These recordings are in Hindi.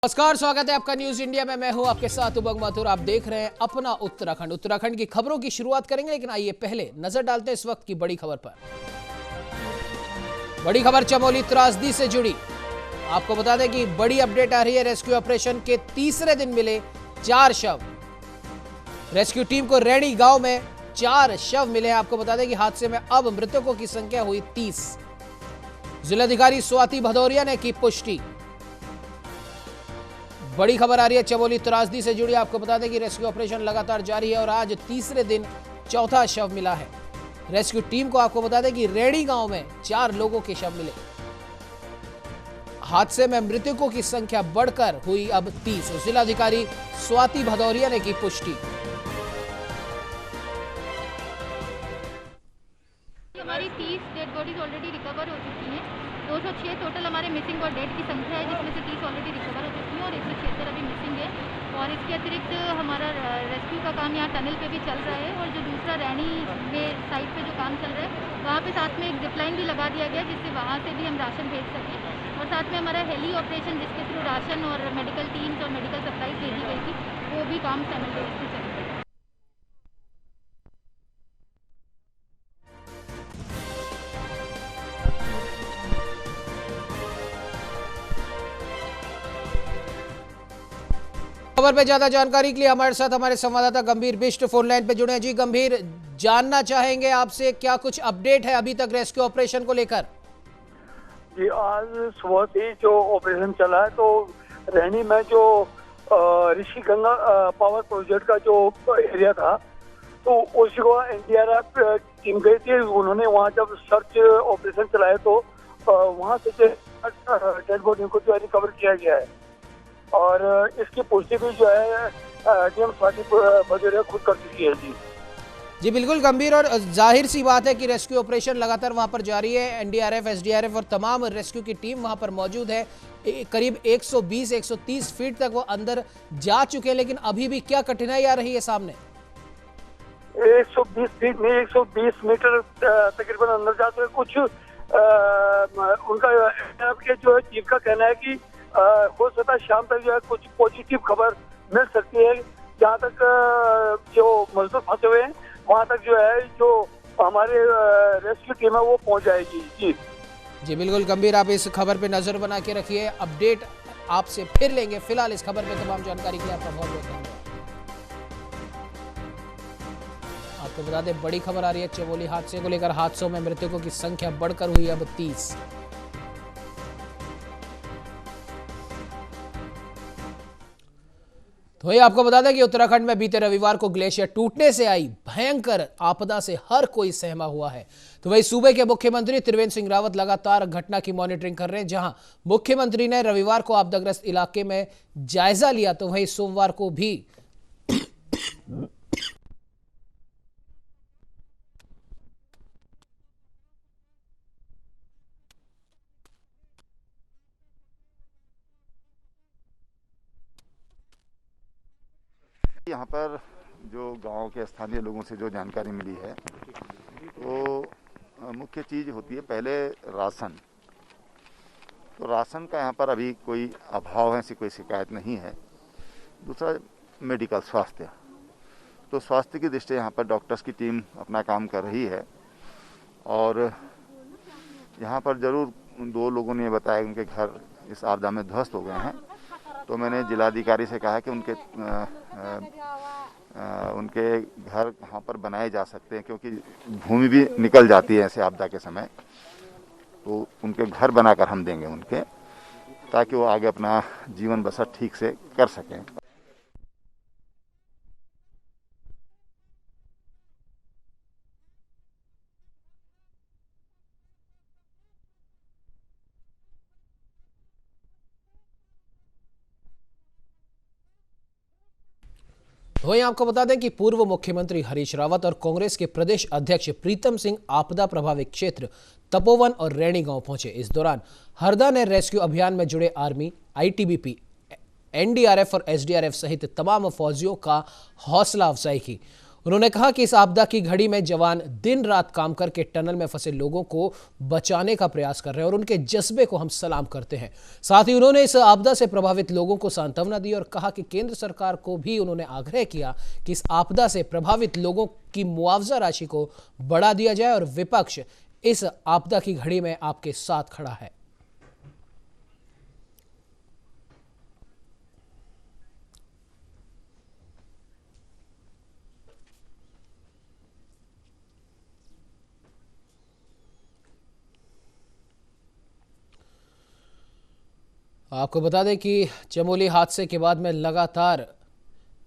नमस्कार, स्वागत है आपका न्यूज इंडिया में। मैं हूं आपके साथ उमंग माथुर। आप देख रहे हैं अपना उत्तराखंड की खबरों की शुरुआत करेंगे, लेकिन आइए पहले नजर डालते हैं इस वक्त की बड़ी खबर पर। बड़ी खबर चमोली त्रासदी से जुड़ी। आपको बता दें कि बड़ी अपडेट आ रही है। रेस्क्यू ऑपरेशन के तीसरे दिन मिले 4 शव। रेस्क्यू टीम को रैणी गांव में 4 शव मिले हैं। आपको बता दें कि हादसे में अब मृतकों की संख्या हुई 30। जिलाधिकारी स्वाति भदौरिया ने की पुष्टि। बड़ी खबर आ रही है चमोली त्रासदी से जुड़ी। आपको बता दें कि रेस्क्यू ऑपरेशन लगातार जारी है और आज तीसरे दिन चौथा शव मिला है। रेस्क्यू टीम को आपको बता दें कि रैणी गांव में 4 लोगों के शव मिले। हादसे में मृतकों की संख्या बढ़कर हुई अब 30। जिलाधिकारी स्वाति भदौरिया ने की पुष्टि। हमारी 30 डेड बॉडीज ऑलरेडी रिकवर हो चुकी हैं। 206 टोटल हमारे मिसिंग और डेड की संख्या है, जिसमें से 30 ऑलरेडी रिकवर हो चुकी है और 176 अभी मिसिंग है। और इसके अतिरिक्त हमारा रेस्क्यू का काम यहाँ टनल पे भी चल रहा है। और जो दूसरा रैणी में साइड पे जो काम चल रहा है, वहाँ पे साथ में एक जिपलाइन भी लगा दिया गया, जिससे वहाँ से भी हम राशन भेज सकें। और साथ में हमारा हेली ऑपरेशन, जिसके थ्रू राशन और मेडिकल टीम्स और मेडिकल सप्लाईज भेजी गई थी, वो भी काम साइमल्टेनियसली चल रहा है। खबर पे ज्यादा जानकारी के लिए हमारे साथ हमारे संवाददाता गंभीर बिष्ट फोन लाइन पे जुड़े हैं। जी गंभीर, जानना चाहेंगे आपसे क्या कुछ अपडेट है अभी तक रेस्क्यू ऑपरेशन को लेकर? जी, आज सुबह से जो ऑपरेशन चला है, तो रैनी में जो ऋषि गंगा पावर प्रोजेक्ट का जो एरिया था, तो उसको एनडीआरएफ टीम गई थी। उन्होंने वहाँ जब सर्च ऑपरेशन चलाया, तो वहाँ से डेड बॉडी को जो है रिकवर किया गया है। और इसकी पुष्टि भी जो है डीएम स्वाति भदौरिया खुद कर चुकी है। जी बिल्कुल गंभीर, और जाहिर सी बात है कि रेस्क्यू ऑपरेशन लगातार वहां पर जारी है। एनडीआरएफ, एसडीआरएफ और तमाम रेस्क्यू की टीम वहां पर मौजूद है। करीब 120-130 फीट तक वो अंदर जा चुके हैं, लेकिन अभी भी क्या कठिनाई आ रही है सामने? 120 फीट में 120 मीटर तकरीबन अंदर जाते हैं। कुछ उनका के जो है चीफ का कहना है कि हो सकता है शाम तक जो है कुछ पॉजिटिव खबर मिल सकती है। जहाँ तक जो मजदूर फंसे हुए हैं, वहाँ तक जो है जो हमारे रेस्क्यू टीम है वो पहुँच जाएगी। जी बिल्कुल गंभीर, आप इस खबर पे नजर बना के रखिए। अपडेट आपसे फिर लेंगे। फिलहाल इस खबर पे तमाम जानकारी के लिए आपका बहुत बहुत धन्यवाद। आपको बता दें बड़ी खबर आ रही है चमोली हादसे को लेकर। हादसों में मृतकों की संख्या बढ़कर हुई अब 30। तो वही आपको बता दें कि उत्तराखंड में बीते रविवार को ग्लेशियर टूटने से आई भयंकर आपदा से हर कोई सहमा हुआ है। तो वही सूबे के मुख्यमंत्री त्रिवेंद्र सिंह रावत लगातार घटना की मॉनिटरिंग कर रहे हैं। जहां मुख्यमंत्री ने रविवार को आपदाग्रस्त इलाके में जायजा लिया, तो वही सोमवार को भी यहाँ पर जो गांव के स्थानीय लोगों से जो जानकारी मिली है, तो मुख्य चीज़ होती है पहले राशन। तो राशन का यहाँ पर अभी कोई अभाव है, ऐसी कोई शिकायत नहीं है। दूसरा मेडिकल स्वास्थ्य, तो स्वास्थ्य की दृष्टि यहाँ पर डॉक्टर्स की टीम अपना काम कर रही है। और यहाँ पर ज़रूर 2 लोगों ने बताया उनके घर इस आपदा में ध्वस्त हो गए हैं। तो मैंने जिलाधिकारी से कहा कि उनके घर वहाँ पर बनाए जा सकते हैं, क्योंकि भूमि भी निकल जाती है ऐसे आपदा के समय। तो उनके घर बनाकर हम देंगे उनके, ताकि वो आगे अपना जीवन बसर ठीक से कर सकें। वहीं आपको बता दें कि पूर्व मुख्यमंत्री हरीश रावत और कांग्रेस के प्रदेश अध्यक्ष प्रीतम सिंह आपदा प्रभावित क्षेत्र तपोवन और रैणी गांव पहुंचे। इस दौरान हरदा ने रेस्क्यू अभियान में जुड़े आर्मी, आईटीबीपी, एनडीआरएफ और एसडीआरएफ सहित तमाम फौजियों का हौसला अफजाई की। उन्होंने कहा कि इस आपदा की घड़ी में जवान दिन रात काम करके टनल में फंसे लोगों को बचाने का प्रयास कर रहे हैं और उनके जज्बे को हम सलाम करते हैं। साथ ही उन्होंने इस आपदा से प्रभावित लोगों को सांत्वना दी और कहा कि केंद्र सरकार को भी उन्होंने आग्रह किया कि इस आपदा से प्रभावित लोगों की मुआवजा राशि को बढ़ा दिया जाए और विपक्ष इस आपदा की घड़ी में आपके साथ खड़ा है। आपको बता दें कि चमोली हादसे के बाद में लगातार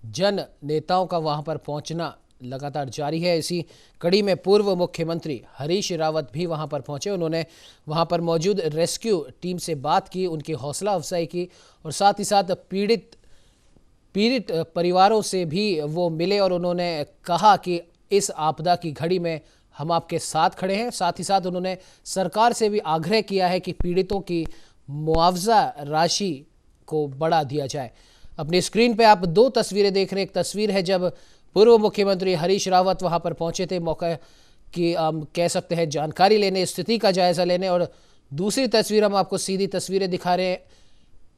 जन नेताओं का वहां पर पहुंचना लगातार जारी है। इसी कड़ी में पूर्व मुख्यमंत्री हरीश रावत भी वहां पर पहुंचे। उन्होंने वहां पर मौजूद रेस्क्यू टीम से बात की, उनकी हौसला अफजाई की और साथ ही साथ पीड़ित परिवारों से भी वो मिले और उन्होंने कहा कि इस आपदा की घड़ी में हम आपके साथ खड़े हैं। साथ ही साथ उन्होंने सरकार से भी आग्रह किया है कि पीड़ितों की मुआवजा राशि को बढ़ा दिया जाए। अपनी स्क्रीन पे आप दो तस्वीरें देख रहे हैं। एक तस्वीर है जब पूर्व मुख्यमंत्री हरीश रावत वहां पर पहुंचे थे मौका की कह सकते हैं जानकारी लेने, स्थिति का जायजा लेने, और दूसरी तस्वीर हम आपको सीधी तस्वीरें दिखा रहे हैं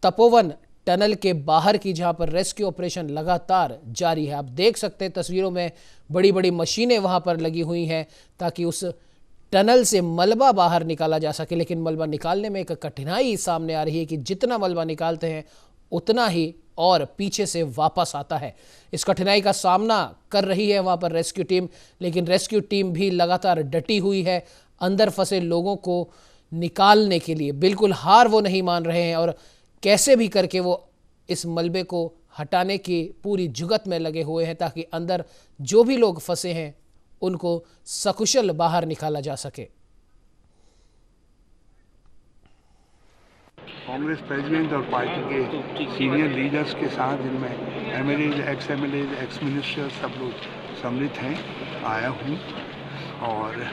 तपोवन टनल के बाहर की, जहां पर रेस्क्यू ऑपरेशन लगातार जारी है। आप देख सकते हैं तस्वीरों में बड़ी बड़ी मशीनें वहां पर लगी हुई हैं ताकि उस टनल से मलबा बाहर निकाला जा सके। लेकिन मलबा निकालने में एक कठिनाई सामने आ रही है कि जितना मलबा निकालते हैं उतना ही और पीछे से वापस आता है। इस कठिनाई का सामना कर रही है वहां पर रेस्क्यू टीम, लेकिन रेस्क्यू टीम भी लगातार डटी हुई है अंदर फंसे लोगों को निकालने के लिए। बिल्कुल हार वो नहीं मान रहे हैं और कैसे भी करके वो इस मलबे को हटाने की पूरी जुगत में लगे हुए हैं ताकि अंदर जो भी लोग फंसे हैं उनको सकुशल बाहर निकाला जा सके। कांग्रेस प्रेसिडेंट और पार्टी के सीनियर लीडर्स के साथ, जिनमें MLA, ex MLA, ex minister सब लोग सम्मिलित हैं, आया हूँ और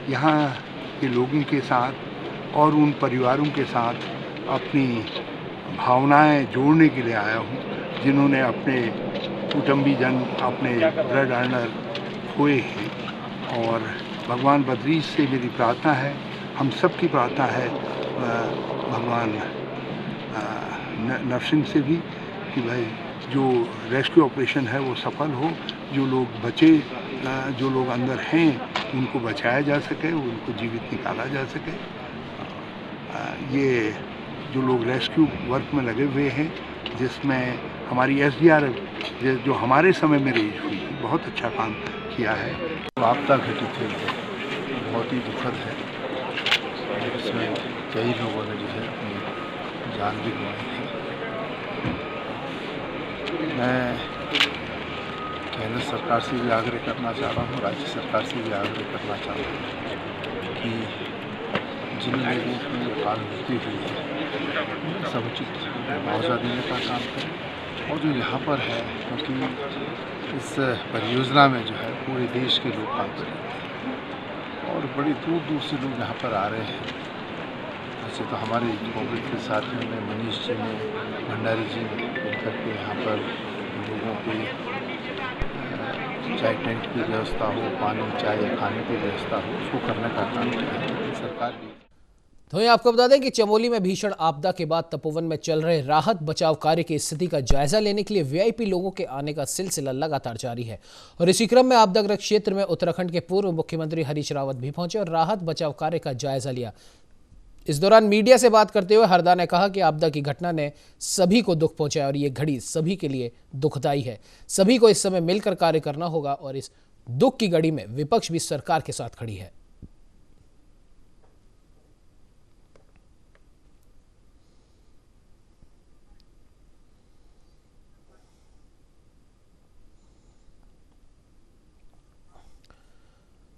यहाँ के लोगों के साथ और उन परिवारों के साथ अपनी भावनाएं जोड़ने के लिए आया हूँ जिन्होंने अपने कुटुंबीजन, अपने ब्लड अर्नर खोए हैं। और भगवान बद्रीश से मेरी प्रार्थना है, हम सब की प्रार्थना है भगवान नरसिंह से भी कि भाई जो रेस्क्यू ऑपरेशन है वो सफल हो, जो लोग बचे, जो लोग अंदर हैं उनको बचाया जा सके, उनको जीवित निकाला जा सके। ये जो लोग रेस्क्यू वर्क में लगे हुए हैं, जिसमें हमारी एसडीआरएफ जो हमारे समय में रेज हुई, बहुत अच्छा काम किया है। आपदा घटित है, बहुत ही दुखद है, इसमें कई लोगों ने जो है अपनी जान भी गंवाई है। मैं केंद्र सरकार से भी आग्रह करना चाह रहा हूँ, राज्य सरकार से भी आग्रह करना चाह रहा हूँ कि जिन लोगों की हाल मृत्यु हुई है समुचित मुआवजा देने का काम करें। और जो यहाँ पर है, क्योंकि इस परियोजना में जो है पूरे देश के लोग काम कर रहे हैं और बड़ी दूर दूर से लोग यहाँ पर आ रहे हैं। वैसे तो हमारे कांग्रेस के साथियों में मनीष जी ने, भंडारी जी ने मिलकर के यहाँ पर लोगों की चाहे टेंट की व्यवस्था हो, पानी, चाय, खाने की व्यवस्था हो, उसको करने का काम किया है सरकार भी। तो ये आपको बता दें कि चमोली में भीषण आपदा के बाद तपोवन में चल रहे राहत बचाव कार्य की स्थिति का जायजा लेने के लिए वीआईपी लोगों के आने का सिलसिला लगातार जारी है। और इसी क्रम में आपदाग्रस्त क्षेत्र में उत्तराखंड के पूर्व मुख्यमंत्री हरीश रावत भी पहुंचे और राहत बचाव कार्य का जायजा लिया। इस दौरान मीडिया से बात करते हुए हरदा ने कहा कि आपदा की घटना ने सभी को दुख पहुंचाया और ये घड़ी सभी के लिए दुखदायी है। सभी को इस समय मिलकर कार्य करना होगा और इस दुख की घड़ी में विपक्ष भी सरकार के साथ खड़ी है।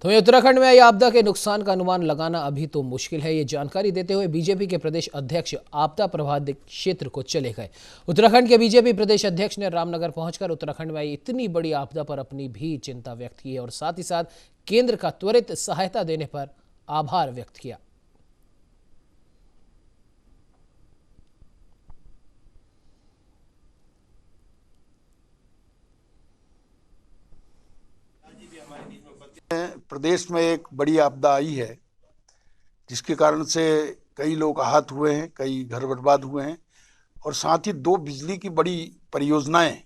तो उत्तराखंड में आई आपदा के नुकसान का अनुमान लगाना अभी तो मुश्किल है। ये जानकारी देते हुए बीजेपी के प्रदेश अध्यक्ष आपदा प्रभावित क्षेत्र को चले गए। उत्तराखंड के बीजेपी प्रदेश अध्यक्ष ने रामनगर पहुंचकर उत्तराखंड में आई इतनी बड़ी आपदा पर अपनी भी चिंता व्यक्त की और साथ ही साथ केंद्र का त्वरित सहायता देने पर आभार व्यक्त किया। प्रदेश में एक बड़ी आपदा आई है, जिसके कारण से कई लोग आहत हुए हैं, कई घर बर्बाद हुए हैं, और साथ ही 2 बिजली की बड़ी परियोजनाएं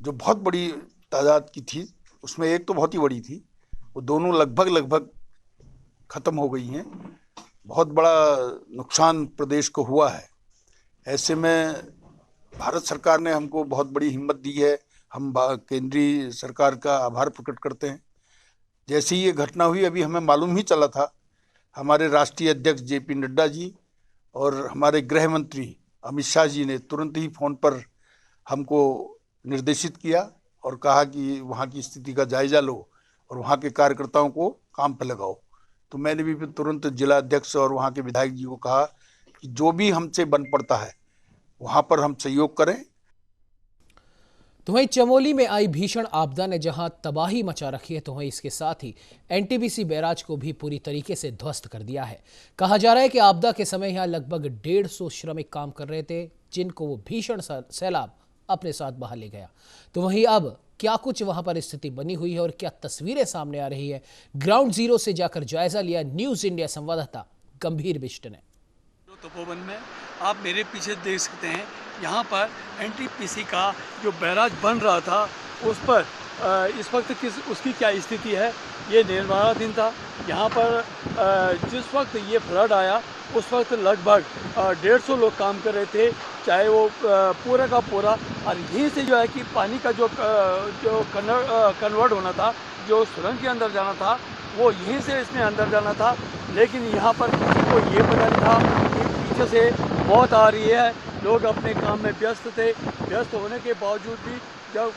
जो बहुत बड़ी तादाद की थी, उसमें एक तो बहुत ही बड़ी थी, वो दोनों लगभग खत्म हो गई हैं। बहुत बड़ा नुकसान प्रदेश को हुआ है। ऐसे में भारत सरकार ने हमको बहुत बड़ी हिम्मत दी है। हम केंद्रीय सरकार का आभार प्रकट करते हैं। जैसे ही ये घटना हुई, अभी हमें मालूम ही चला था, हमारे राष्ट्रीय अध्यक्ष JP नड्डा जी और हमारे गृह मंत्री अमित शाह जी ने तुरंत ही फ़ोन पर हमको निर्देशित किया और कहा कि वहाँ की स्थिति का जायजा लो और वहाँ के कार्यकर्ताओं को काम पर लगाओ। तो मैंने भी फिर तुरंत जिला अध्यक्ष और वहाँ के विधायक जी को कहा कि जो भी हमसे बन पड़ता है वहाँ पर हम सहयोग करें। तो वहीं चमोली में आई भीषण आपदा ने जहां तबाही मचा रखी है, तो वहीं इसके साथ ही NTPC बैराज को भी पूरी तरीके से ध्वस्त कर दिया है। कहा जा रहा है कि आपदा के समय यहां लगभग 150 श्रमिक काम कर रहे थे, जिनको वो भीषण सैलाब अपने साथ बहा ले गया। तो वहीं अब क्या कुछ वहां पर स्थिति बनी हुई है और क्या तस्वीरें सामने आ रही है, ग्राउंड जीरो से जाकर जायजा लिया न्यूज इंडिया संवाददाता गंभीर बिष्ट ने। तपोवन में आप मेरे पीछे देख सकते हैं, यहाँ पर NTPC का जो बैराज बन रहा था उस पर इस वक्त उसकी क्या स्थिति है। ये निर्माणाधीन था। यहाँ पर जिस वक्त ये फ्लड आया उस वक्त लगभग 150 लोग काम कर रहे थे, चाहे वो पूरा का पूरा, और यहीं से जो है कि पानी का जो कन्वर्ट होना था, जो सुरंग के अंदर जाना था, वो यहीं से इसमें अंदर जाना था। लेकिन यहाँ पर किसी को ये पता नहीं था कि पीछे से मौत आ रही है। लोग अपने काम में व्यस्त थे। व्यस्त होने के बावजूद भी जब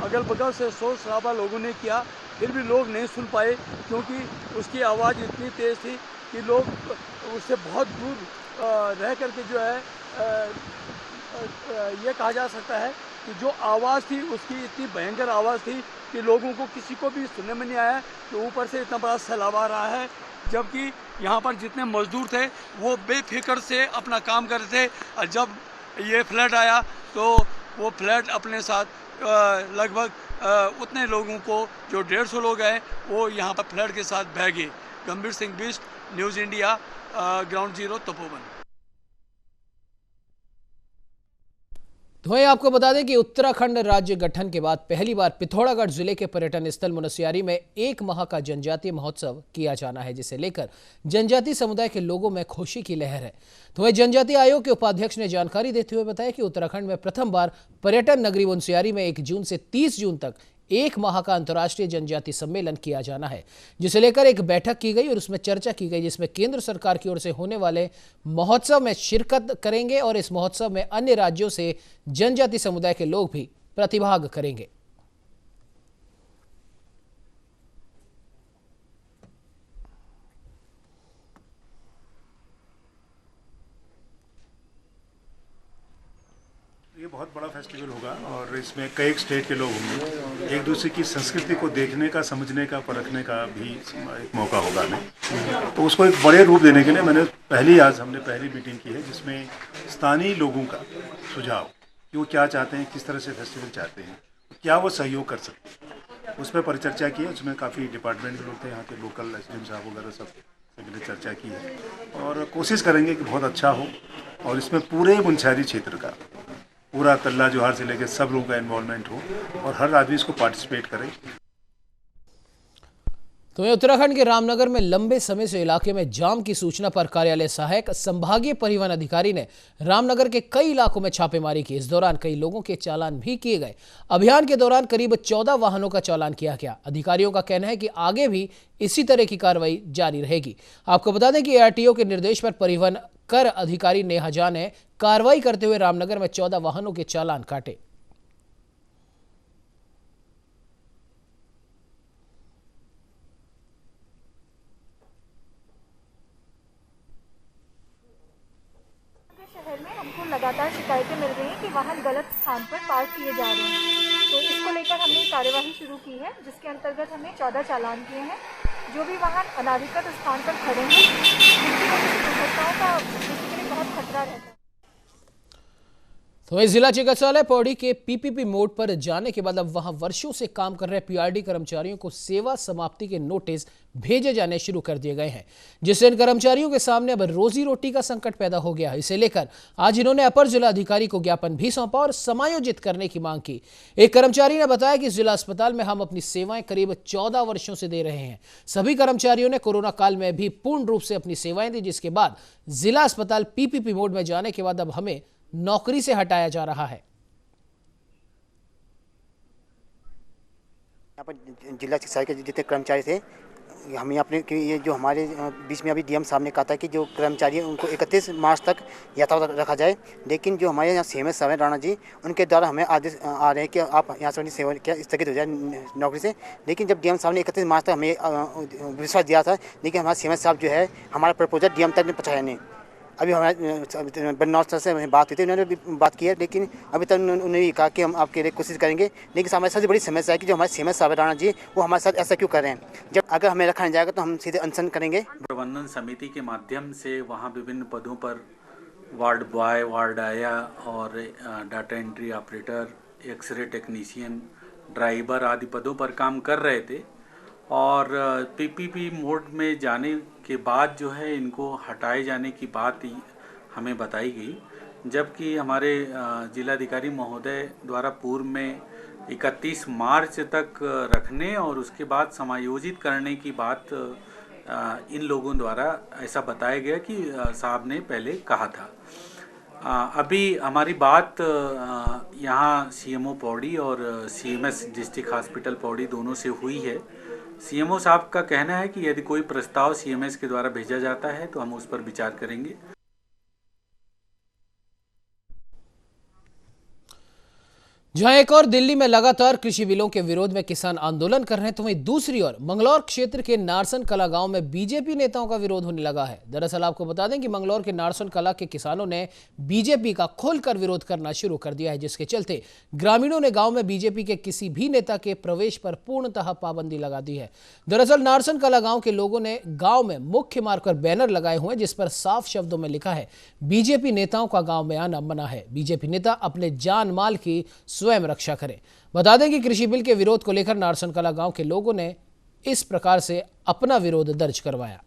अगल बगल से शोर शराबा लोगों ने किया, फिर भी लोग नहीं सुन पाए, क्योंकि उसकी आवाज़ इतनी तेज़ थी कि लोग उससे बहुत दूर रह करके जो है ये कहा जा सकता है कि जो आवाज़ थी उसकी इतनी भयंकर आवाज़ थी कि लोगों को किसी को भी सुनने में नहीं आया कि ऊपर से इतना बड़ा सैलाब आ रहा है। जबकि यहाँ पर जितने मजदूर थे वो बेफिक्र से अपना काम कर रहे थे, और जब ये फ्लड आया तो वो फ्लड अपने साथ लगभग उतने लोगों को, जो 150 लोग हैं, वो यहाँ पर फ्लड के साथ बह गए। गंभीर Singh Bisht, news India, ground zero, Tapovan. तो वहीं आपको बता दें कि उत्तराखंड राज्य गठन के बाद पहली बार पिथौरागढ़ जिले के पर्यटन स्थल मुनस्यारी में 1 माह का जनजातीय महोत्सव किया जाना है, जिसे लेकर जनजातीय समुदाय के लोगों में खुशी की लहर है। तो वहीं जनजातीय आयोग के उपाध्यक्ष ने जानकारी देते हुए बताया कि उत्तराखंड में प्रथम बार पर्यटन नगरी मुनस्यारी में 1 जून से 30 जून तक 1 माह का अंतर्राष्ट्रीय जनजातीय सम्मेलन किया जाना है, जिसे लेकर एक बैठक की गई और उसमें चर्चा की गई, जिसमें केंद्र सरकार की ओर से होने वाले महोत्सव में शिरकत करेंगे और इस महोत्सव में अन्य राज्यों से जनजातीय समुदाय के लोग भी प्रतिभाग करेंगे। ये बहुत बड़ा फेस्टिवल होगा और इसमें कई स्टेट के लोग होंगे। एक दूसरे की संस्कृति को देखने का, समझने का, परखने का भी एक मौका होगा हमें। तो उसको एक बड़े रूप देने के लिए हमने पहली मीटिंग की है, जिसमें स्थानीय लोगों का सुझाव कि वो क्या चाहते हैं, किस तरह से फेस्टिवल चाहते हैं, क्या वो सहयोग कर सकते हैं, उस पर परिचर्चा की है। उसमें काफ़ी डिपार्टमेंट के लोग थे, यहाँ के लोकल SDM साहब वगैरह सब ने चर्चा की है और कोशिश करेंगे कि बहुत अच्छा हो। और इसमें पूरे मुनस्यारी क्षेत्र का, पूरा तल्ला जोहार से लेकर सब लोगों का इन्वॉल्वमेंट हो और हर आदमी इसको पार्टिसिपेट करे। तो उत्तराखंड के रामनगर में लंबे समय से इलाके में जाम की सूचना पर कार्यालय सहायक संभागीय परिवहन अधिकारी ने रामनगर के कई इलाकों में छापेमारी की। इस दौरान कई लोगों के चालान भी किए गए। अभियान के दौरान करीब 14 वाहनों का चालान किया गया। अधिकारियों का कहना है कि आगे भी इसी तरह की कार्रवाई जारी रहेगी। आपको बता दें कि ARTO के निर्देश पर परिवहन कर अधिकारी नेहा झा ने कार्रवाई करते हुए रामनगर में 14 वाहनों के चालान काटे। शहर में हमको लगातार शिकायतें मिल रही हैं कि वाहन गलत स्थान पर पार्क किए जा रहे हैं। तो इसको लेकर हमने कार्यवाही शुरू की है, जिसके अंतर्गत हमने 14 चालान किए हैं। जो भी वाहन अनाधिकृत स्थान पर खड़े हैं, जिनकी वजह से दुर्घटनाओं का बहुत खतरा रहता है। तो वहीं जिला चिकित्सालय पौड़ी के पीपीपी मोड पर जाने के बाद अब वहां वर्षों से काम कर रहे पीआरडी कर्मचारियों को सेवा समाप्ति के नोटिस भेजे जाने शुरू कर दिए गए हैं, जिससे इन कर्मचारियों के सामने अब रोजी रोटी का संकट पैदा हो गया। इसे लेकर आज इन्होंने अपर जिला अधिकारी को ज्ञापन भी सौंपा और समायोजित करने की मांग की। एक कर्मचारी ने बताया कि जिला अस्पताल में हम अपनी सेवाएं करीब 14 वर्षों से दे रहे हैं। सभी कर्मचारियों ने कोरोना काल में भी पूर्ण रूप से अपनी सेवाएं दी, जिसके बाद जिला अस्पताल पीपीपी मोड में जाने के बाद अब हमें नौकरी से हटाया जा रहा है। यहाँ पर जिला चिकित्सालय के जितने कर्मचारी थे, हमें अपने ये जो हमारे बीच में अभी डीएम साहब ने कहा था कि जो कर्मचारी हैं उनको 31 मार्च तक यथावत रखा जाए, लेकिन जो हमारे यहाँ सीएमएस साहब हैं राणा जी, उनके द्वारा हमें आदेश आ रहे हैं कि आप यहाँ से अपनी सेवा क्या स्थगित हो जाए नौकरी से। लेकिन जब डीएम साहब ने 31 मार्च तक हमें विश्वास दिया था, लेकिन हमारे सीएमएस साहब जो है हमारा प्रपोजल डीएम तक ने पहुँचाया नहीं। अभी हमारे बनौर से हमें बात हुई थी, उन्होंने भी बात की है, लेकिन अभी तक उन्होंने ये कहा कि हम आपके लिए कोशिश करेंगे। लेकिन हमारे सबसे बड़ी समस्या है कि जो हमारे सीएमएस साहब राणा जी, वो हमारे साथ ऐसा क्यों कर रहे हैं। जब अगर हमें रखा नहीं जाएगा तो हम सीधे अनशन करेंगे। प्रबंधन समिति के माध्यम से वहाँ विभिन्न पदों पर वार्ड बॉय, वार्ड आया और data entry operator, x-ray technician, driver आदि पदों पर काम कर रहे थे और पीपीपी मोड में जाने के बाद जो है इनको हटाए जाने की बात हमें बताई गई, जबकि हमारे जिलाधिकारी महोदय द्वारा पूर्व में 31 मार्च तक रखने और उसके बाद समायोजित करने की बात इन लोगों द्वारा ऐसा बताया गया कि साहब ने पहले कहा था। अभी हमारी बात यहाँ सीएमओ पौड़ी और सीएमएस डिस्ट्रिक्ट हॉस्पिटल पौड़ी दोनों से हुई है। सीएमओ साहब का कहना है कि यदि कोई प्रस्ताव सीएमएस के द्वारा भेजा जाता है तो हम उस पर विचार करेंगे। जहां एक और दिल्ली में लगातार कृषि बिलों के विरोध में किसान आंदोलन कर रहे हैं, तो वहीं दूसरी ओर मंगलौर क्षेत्र के नारसन कला गांव में बीजेपी नेताओं का विरोध होने लगा है। दरअसल आपको बता दें कि मंगलौर के नारसन कला के किसानों ने बीजेपी का खुलकर विरोध करना शुरू कर दिया है, जिसके चलते ग्रामीणों ने गांव में बीजेपी के किसी भी नेता के प्रवेश पर पूर्णतः पाबंदी लगा दी है। दरअसल नारसन कला गांव के लोगों ने गांव में मुख्य मार्ग पर बैनर लगाए हुए हैं, जिस पर साफ शब्दों में लिखा है, बीजेपी नेताओं का गांव में आना मना है, बीजेपी नेता अपने जान माल की स्वयं रक्षा करें। बता दें कि कृषि बिल के विरोध को लेकर नारसन कला गांव के लोगों ने इस प्रकार से अपना विरोध दर्ज करवाया।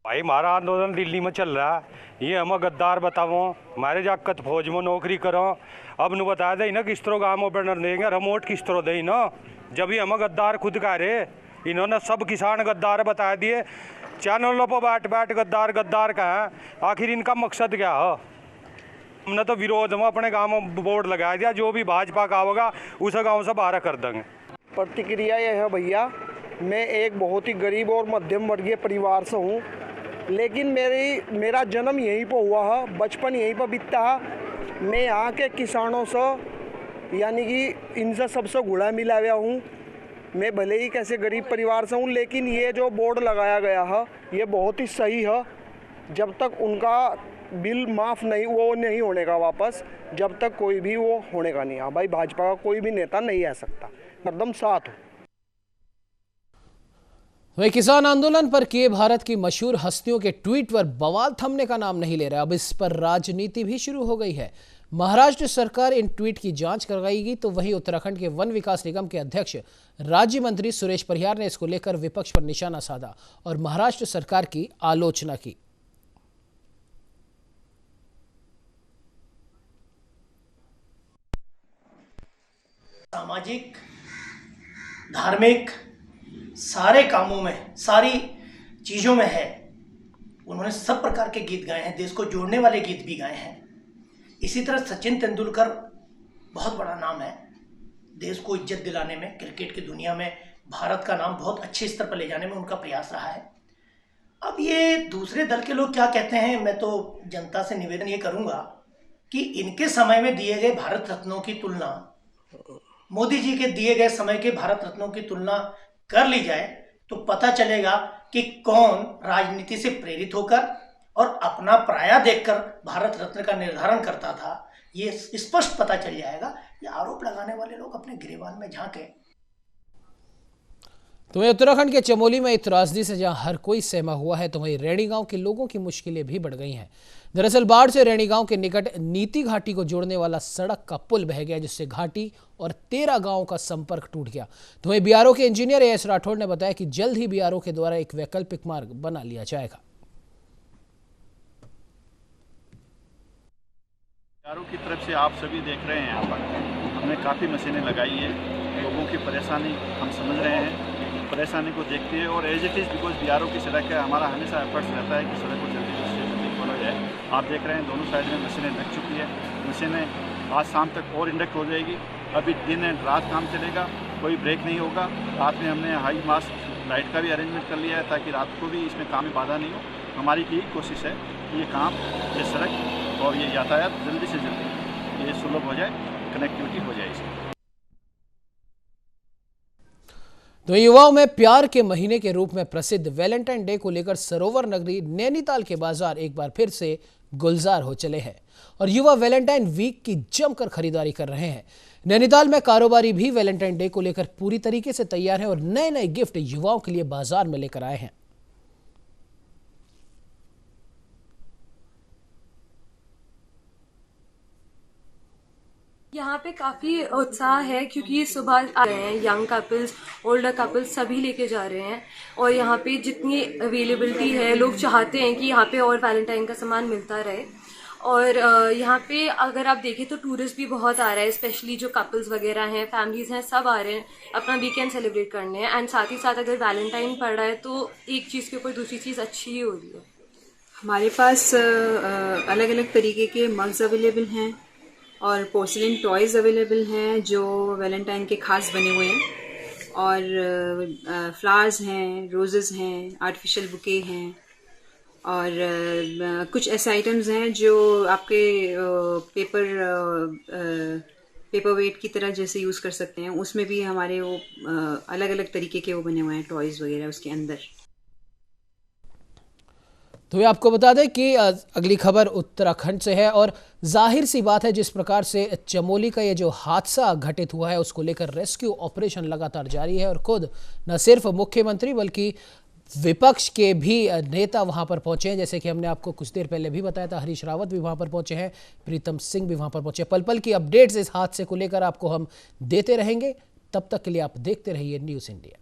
भाई हमारा आंदोलन दिल्ली में चल रहा है, ये हमें गद्दार बताओ, हमारे जाकत फौज में नौकरी करो। अब न बता दे ना किस तरह गाँव में बैनर देंगे, रिमोट किस तरह दे ना, जब ही हमें गद्दार खुद कह रहे, इन्होंने सब किसान गद्दार बता दिए। चैनलों पर बैठ गद्दार गद्दार का है, आखिर इनका मकसद क्या है। हमने तो विरोध में अपने गांव में बोर्ड लगा दिया, जो भी भाजपा का होगा उस गांव से बाहर कर देंगे। प्रतिक्रिया यह है भैया, मैं एक बहुत ही गरीब और मध्यम वर्गीय परिवार से हूँ, लेकिन मेरा जन्म यहीं पर हुआ है, बचपन यहीं पर बीता है। मैं यहाँ के किसानों से यानी कि इनसे सबसे घुला मिला हुआ हूँ। मैं भले ही कैसे गरीब परिवार से हूँ, लेकिन ये जो बोर्ड लगाया गया है ये बहुत ही सही है। जब तक उनका बिल माफ़ नहीं होने का वापस, जब तक कोई भी वो होने का नहीं। हाँ भाई, भाजपा का कोई भी नेता नहीं आ सकता, एकदम साथ हो। वही किसान आंदोलन पर किए भारत की मशहूर हस्तियों के ट्वीट पर बवाल थमने का नाम नहीं ले रहा। अब इस पर राजनीति भी शुरू हो गई है। महाराष्ट्र सरकार इन ट्वीट की जांच करवाएगी, तो वहीं उत्तराखंड के वन विकास निगम के अध्यक्ष राज्य मंत्री सुरेश परिहार ने इसको लेकर विपक्ष पर निशाना साधा और महाराष्ट्र सरकार की आलोचना की। सामाजिक, धार्मिक सारे कामों में, सारी चीजों में है। उन्होंने सब प्रकार के गीत गाए हैं, देश को जोड़ने वाले गीत भी गाए हैं। इसी तरह सचिन तेंदुलकर बहुत बड़ा नाम है, देश को इज्जत दिलाने में, क्रिकेट की दुनिया में भारत का नाम बहुत अच्छे स्तर पर ले जाने में उनका प्रयास रहा है। अब ये दूसरे दल के लोग क्या कहते हैं, मैं तो जनता से निवेदन ये करूंगा कि इनके समय में दिए गए भारत रत्नों की तुलना मोदी जी के दिए गए समय के भारत रत्नों की तुलना कर ली जाए तो पता चलेगा कि कौन राजनीति से प्रेरित होकर और अपना पराया देखकर भारत रत्न का निर्धारण करता था। ये स्पष्ट पता चल जाएगा। ये आरोप लगाने वाले लोग अपने गिरेबान में झांके। तो वहीं उत्तराखंड के चमोली में त्रासदी से जहां हर कोई सहमा हुआ है, तो वहीं रैणी गांव के लोगों की मुश्किलें भी बढ़ गई हैं। दरअसल बाढ़ से रैणी गांव के निकट नीति घाटी को जोड़ने वाला सड़क का पुल बह गया, जिससे घाटी और 13 गांवों का संपर्क टूट गया। तो वहीं बीआरओ के इंजीनियर एएस राठौड़ ने बताया कि जल्द ही बीआरओ के द्वारा एक वैकल्पिक मार्ग बना लिया जाएगा। बीआरओ की तरफ से आप सभी देख रहे हैं, यहाँ पर हमने काफ़ी मशीनें लगाई है। लोगों की परेशानी हम समझ रहे हैं, परेशानी को देखते हैं और as it is because BRO की सड़क है, हमारा हमेशा एफर्ट्स रहता है कि सड़क को जल्दी से जल्दी खोला जाए। आप देख रहे हैं दोनों साइड में मशीनें लग चुकी है। मशीनें आज शाम तक और इंडक्ट हो जाएगी। अभी दिन एंड रात काम चलेगा, कोई ब्रेक नहीं होगा। रात में हमने हाई मास्ट लाइट का भी अरेंजमेंट कर लिया है ताकि रात को भी इसमें काम में बाधा नहीं हो। हमारी यही कोशिश है कि ये काम, ये सड़क और ये यातायात जल्दी से जल्दी ये सुलभ हो जाए, कनेक्टिविटी हो जाए इसमें। तो युवाओं में प्यार के महीने के रूप में प्रसिद्ध वैलेंटाइन डे को लेकर सरोवर नगरी नैनीताल के बाजार एक बार फिर से गुलजार हो चले हैं और युवा वैलेंटाइन वीक की जमकर खरीदारी कर रहे हैं। नैनीताल में कारोबारी भी वैलेंटाइन डे को लेकर पूरी तरीके से तैयार हैं और नए नए गिफ्ट युवाओं के लिए बाजार में लेकर आए हैं। यहाँ पे काफ़ी उत्साह है क्योंकि सुबह आ रहे हैं यंग कपल्स, ओल्डर कपल्स सभी लेके जा रहे हैं और यहाँ पे जितनी अवेलेबिलिटी है, लोग चाहते हैं कि यहाँ पे और वैलेंटाइन का सामान मिलता रहे। और यहाँ पे अगर आप देखें तो टूरिस्ट भी बहुत आ रहा है, स्पेशली जो कपल्स वगैरह हैं, फैमिलीज़ हैं, सब आ रहे हैं अपना वीकेंड सेलिब्रेट करने हैं। एंड साथ ही साथ अगर वैलेंटाइन पड़ रहा है तो एक चीज़ के ऊपर दूसरी चीज़ अच्छी ही हो रही है। हमारे पास अलग अलग तरीके के मग्स अवेलेबल हैं और पोर्सिलिन टॉयज़ अवेलेबल हैं जो वैलेंटाइन के खास बने हुए हैं, और फ्लावर्स हैं, रोजेस हैं, आर्टिफिशियल बुके हैं, और कुछ ऐसे आइटम्स हैं जो आपके पेपर वेट की तरह जैसे यूज़ कर सकते हैं। उसमें भी हमारे वो अलग अलग तरीके के वो बने हुए हैं टॉयज़ वगैरह उसके अंदर। तो आपको बता दें कि अगली खबर उत्तराखंड से है और जाहिर सी बात है जिस प्रकार से चमोली का ये जो हादसा घटित हुआ है उसको लेकर रेस्क्यू ऑपरेशन लगातार जारी है और खुद न सिर्फ मुख्यमंत्री बल्कि विपक्ष के भी नेता वहां पर पहुंचे हैं। जैसे कि हमने आपको कुछ देर पहले भी बताया था, हरीश रावत भी वहां पर पहुंचे हैं, प्रीतम सिंह भी वहां पर पहुंचे। पल पल की अपडेट्स इस हादसे को लेकर आपको हम देते रहेंगे। तब तक के लिए आप देखते रहिए न्यूज़ इंडिया।